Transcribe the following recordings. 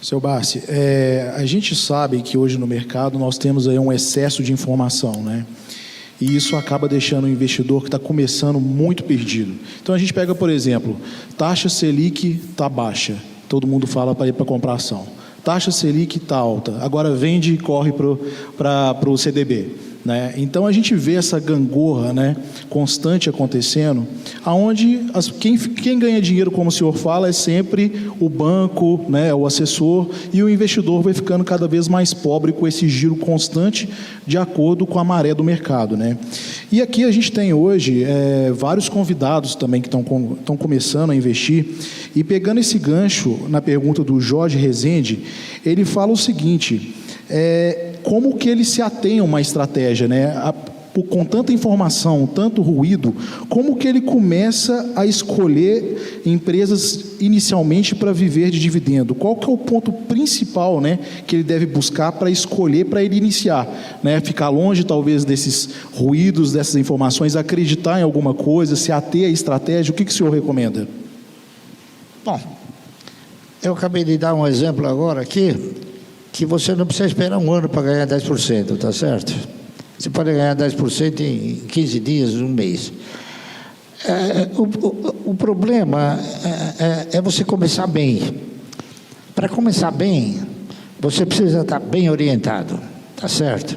Seu Barsi, a gente sabe que hoje no mercado nós temos aí um excesso de informação, né? E isso acaba deixando o investidor que está começando muito perdido. Então a gente pega, por exemplo, taxa Selic está baixa, todo mundo fala para ir para comprar ação. Taxa Selic está alta, agora vende e corre para o CDB. Né? Então a gente vê essa gangorra, né, constante acontecendo, aonde quem ganha dinheiro, como o senhor fala, é sempre o banco, né, o assessor, e o investidor vai ficando cada vez mais pobre com esse giro constante de acordo com a maré do mercado. Né? E aqui a gente tem hoje vários convidados também que estão começando a investir, e pegando esse gancho na pergunta do Jorge Rezende, ele fala o seguinte: como que eles se atêm a uma estratégia, né? Com tanta informação, tanto ruído, como que ele começa a escolher empresas inicialmente para viver de dividendo? Qual que é o ponto principal, né, que ele deve buscar para escolher, para ele iniciar? Né? Ficar longe, talvez, desses ruídos, dessas informações, acreditar em alguma coisa, se ater à estratégia? O que o senhor recomenda? Bom, eu acabei de dar um exemplo agora aqui, que você não precisa esperar um ano para ganhar 10%, tá certo? Você pode ganhar 10% em 15 dias, um mês. O problema é você começar bem. Para começar bem, você precisa estar bem orientado, tá certo?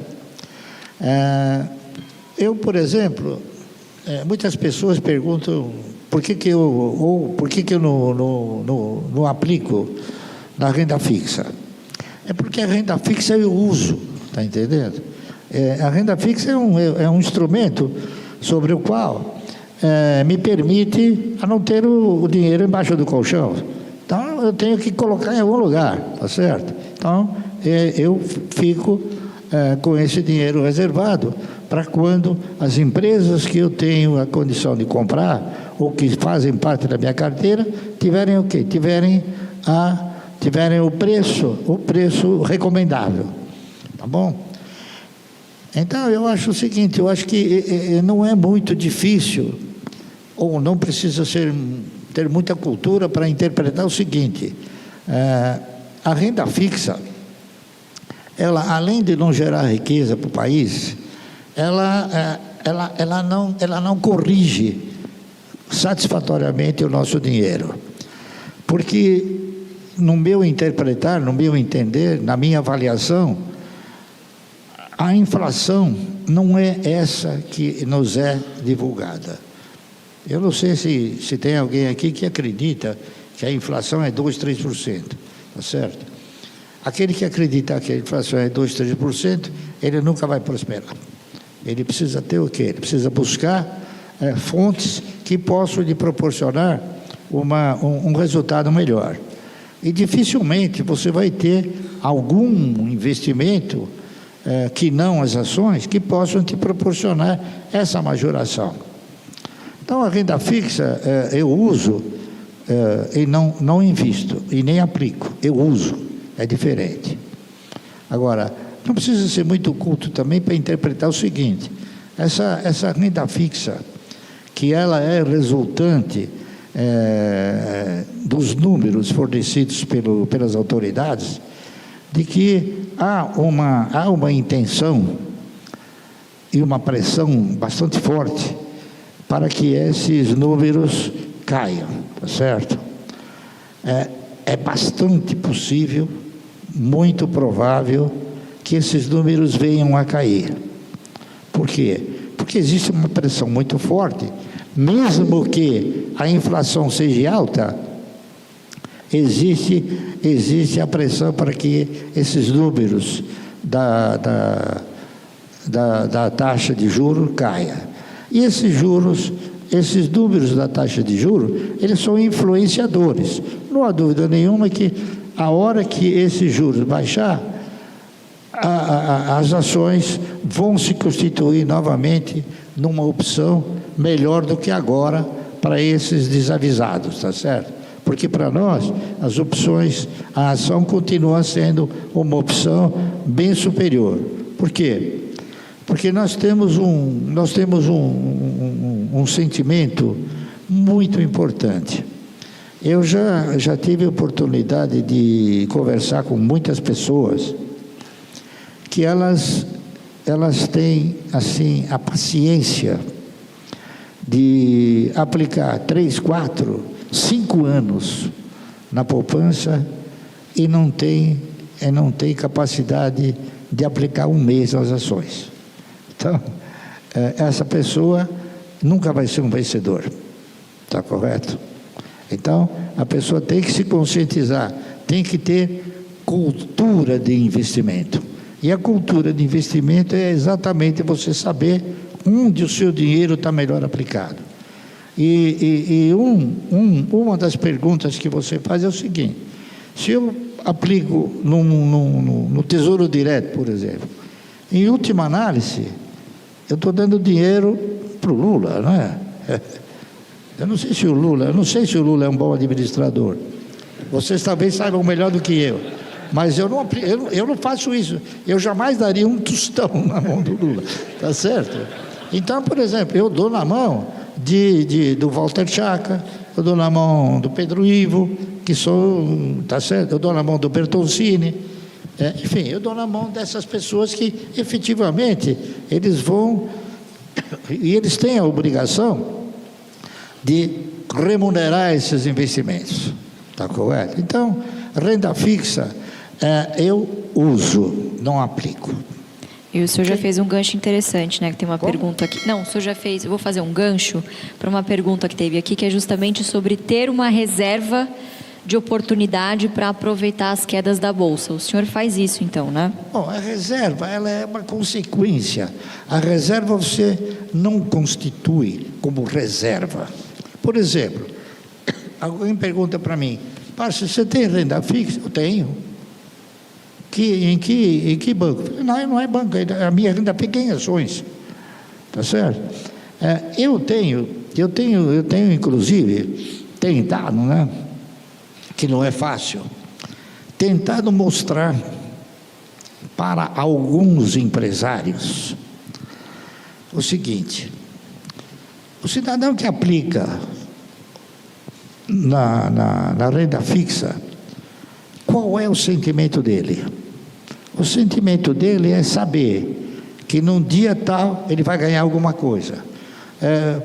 Eu, por exemplo, muitas pessoas perguntam por que eu não aplico na renda fixa. É porque a renda fixa eu uso, está entendendo? A renda fixa é um instrumento sobre o qual me permite a não ter o dinheiro embaixo do colchão. Então, eu tenho que colocar em algum lugar, tá certo? Então, eu fico com esse dinheiro reservado para quando as empresas que eu tenho a condição de comprar ou que fazem parte da minha carteira tiverem o quê? Tiverem o preço recomendável, tá bom? Então, eu acho o seguinte, eu acho que não é muito difícil, ou não precisa ter muita cultura para interpretar o seguinte: a renda fixa, ela, além de não gerar riqueza para o país, ela não corrige satisfatoriamente o nosso dinheiro, porque no meu interpretar, no meu entender, na minha avaliação, a inflação não é essa que nos é divulgada. Eu não sei se tem alguém aqui que acredita que a inflação é 2%, 3%, tá certo? Aquele que acredita que a inflação é 2%, 3%, ele nunca vai prosperar. Ele precisa ter o quê? Ele precisa buscar fontes que possam lhe proporcionar um resultado melhor. E dificilmente você vai ter algum investimento que não as ações que possam te proporcionar essa majoração. Então, a renda fixa eu uso e não invisto e nem aplico, eu uso, é diferente. Agora, não precisa ser muito culto também para interpretar o seguinte: essa renda fixa, que ela é resultante dos números fornecidos pelas autoridades, de que há uma intenção e uma pressão bastante forte para que esses números caiam, tá certo? É bastante possível, muito provável, que esses números venham a cair. Por quê? Porque existe uma pressão muito forte. Mesmo que a inflação seja alta, existe a pressão para que esses números da taxa de juros caia. E esses números da taxa de juros, eles são influenciadores. Não há dúvida nenhuma que a hora que esses juros baixar, as ações vão se constituir novamente numa opção melhor do que agora para esses desavisados, tá certo? Porque para nós, as opções, a ação continua sendo uma opção bem superior. Por quê? Porque nós temos um sentimento muito importante, Eu já tive a oportunidade de conversar com muitas pessoas que elas têm, assim, a paciência de aplicar 3, 4, 5 anos na poupança e não tem capacidade de aplicar um mês nas ações. Então, essa pessoa nunca vai ser um vencedor. Está correto? Então, a pessoa tem que se conscientizar, tem que ter cultura de investimento. E a cultura de investimento é exatamente você saber onde o seu dinheiro está melhor aplicado. Uma das perguntas que você faz é o seguinte: se eu aplico no Tesouro Direto, por exemplo, em última análise, eu estou dando dinheiro para o Lula, não é? Eu não sei se o Lula é um bom administrador. Vocês talvez saibam melhor do que eu. Mas eu não faço isso. Eu jamais daria um tostão na mão do Lula. Tá certo? Então, por exemplo, eu dou na mão do Walter Schaca, eu dou na mão do Pedro Ivo, tá certo? Eu dou na mão do Bertoncini. Enfim, eu dou na mão dessas pessoas que, efetivamente, eles vão... E eles têm a obrigação de remunerar esses investimentos. Está correto? Então, renda fixa, eu uso, não aplico. E o senhor já fez um gancho interessante, né? Que tem uma pergunta aqui. Não, o senhor já fez. Eu vou fazer um gancho para uma pergunta que teve aqui, que é justamente sobre ter uma reserva de oportunidade para aproveitar as quedas da bolsa. O senhor faz isso, então, né? Bom, a reserva, ela é uma consequência. A reserva você não constitui como reserva. Por exemplo, alguém pergunta para mim: Parça, você tem renda fixa? Eu tenho. Em que banco? Não é banco, a minha renda fixa é em ações. Tá certo? Eu tenho inclusive tentado, né? Que não é fácil, tentado mostrar para alguns empresários o seguinte: o cidadão que aplica na renda fixa, qual é o sentimento dele? O sentimento dele é saber que num dia tal ele vai ganhar alguma coisa.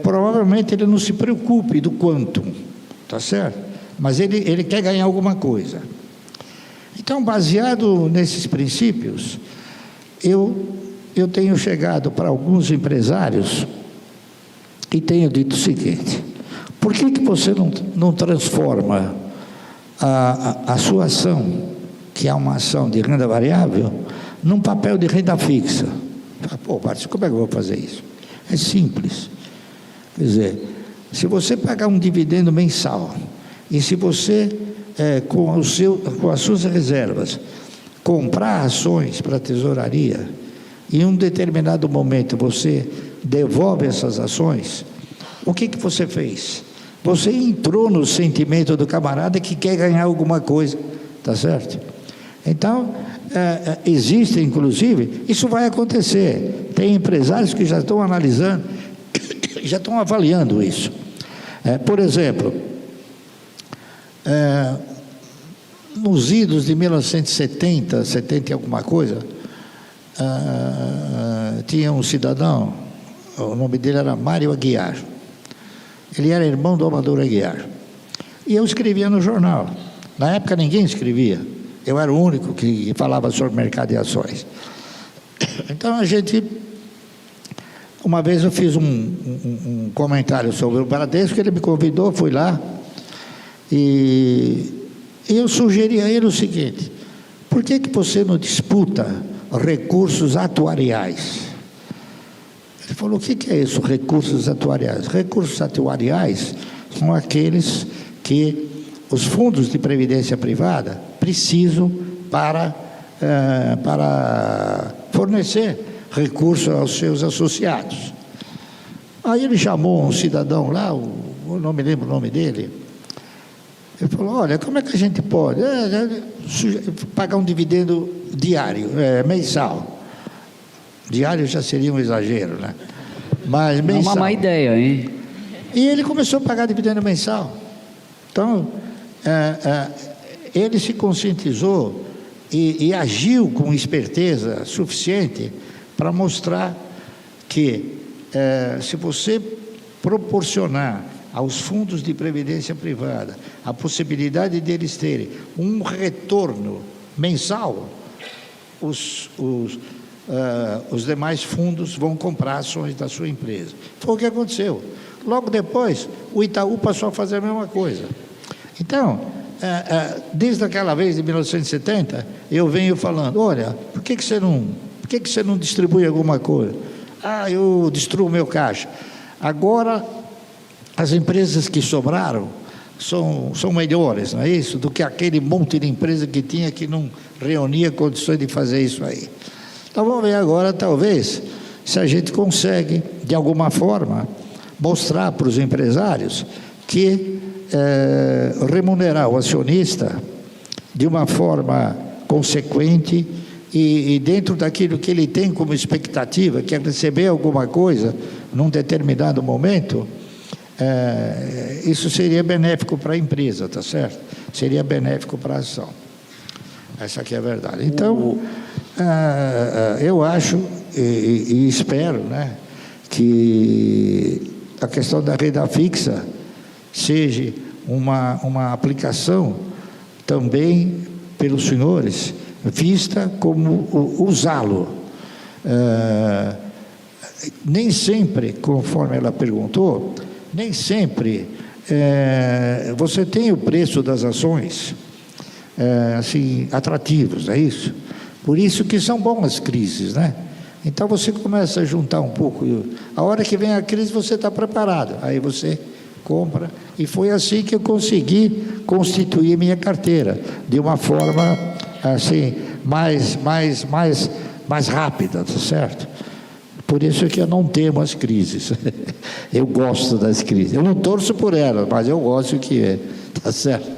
Provavelmente ele não se preocupe do quanto, tá certo? Mas ele quer ganhar alguma coisa. Então, baseado nesses princípios, eu tenho chegado para alguns empresários e tenho dito o seguinte: por que você não transforma a sua ação, que é uma ação de renda variável, num papel de renda fixa? Pô, Márcio, como é que eu vou fazer isso? É simples. Quer dizer, se você pagar um dividendo mensal, e se você, com as suas reservas, comprar ações para a tesouraria, em um determinado momento você devolve essas ações, o que você fez? Você entrou no sentimento do camarada que quer ganhar alguma coisa, tá certo? Então, existe, inclusive, isso vai acontecer. Tem empresários que já estão analisando, já estão avaliando isso. Por exemplo, nos idos de 1970, 70 e alguma coisa, tinha um cidadão, o nome dele era Mário Aguiar. Ele era irmão do Amador Aguiar. E eu escrevia no jornal. Na época ninguém escrevia. Eu era o único que falava sobre mercado de ações. Então uma vez eu fiz um comentário sobre o Bradesco, ele me convidou, fui lá, e eu sugeri a ele o seguinte: por que você não disputa recursos atuariais? Ele falou: o que é isso, recursos atuariais? Recursos atuariais são aqueles que os fundos de previdência privada precisam para fornecer recursos aos seus associados. Aí ele chamou um cidadão lá, eu não me lembro o nome dele. Ele falou: olha, como é que a gente pode pagar um dividendo diário, mensal? Diário já seria um exagero, né? Mas mensal. É uma má ideia, hein? E ele começou a pagar dividendo mensal. Então, ele se conscientizou e agiu com esperteza suficiente para mostrar que se você proporcionar aos fundos de previdência privada a possibilidade deles terem um retorno mensal, os demais fundos vão comprar ações da sua empresa. Foi o que aconteceu. Logo depois, o Itaú passou a fazer a mesma coisa. Então, desde aquela vez de 1970, eu venho falando, olha, por que você não distribui alguma coisa? Ah, eu destruo o meu caixa. Agora, as empresas que sobraram são melhores, não é isso? Do que aquele monte de empresa que tinha que não reunia condições de fazer isso aí. Então, vamos ver agora, talvez, se a gente consegue, de alguma forma, mostrar para os empresários que remunerar o acionista de uma forma consequente e dentro daquilo que ele tem como expectativa, que é receber alguma coisa num determinado momento, isso seria benéfico para a empresa, tá certo? Seria benéfico para a ação. Essa aqui é a verdade. Então, eu acho e espero, né, que a questão da renda fixa seja uma aplicação também pelos senhores vista como usá-lo. Nem sempre, conforme ela perguntou, nem sempre você tem o preço das ações assim, atrativos, é isso? Por isso que são boas as crises, né? Então você começa a juntar um pouco, a hora que vem a crise você está preparado, aí você compra, e foi assim que eu consegui constituir minha carteira, de uma forma assim, mais rápida, tá certo? Por isso que eu não temo as crises. Eu gosto das crises. Eu não torço por elas, mas eu gosto que é, tá certo?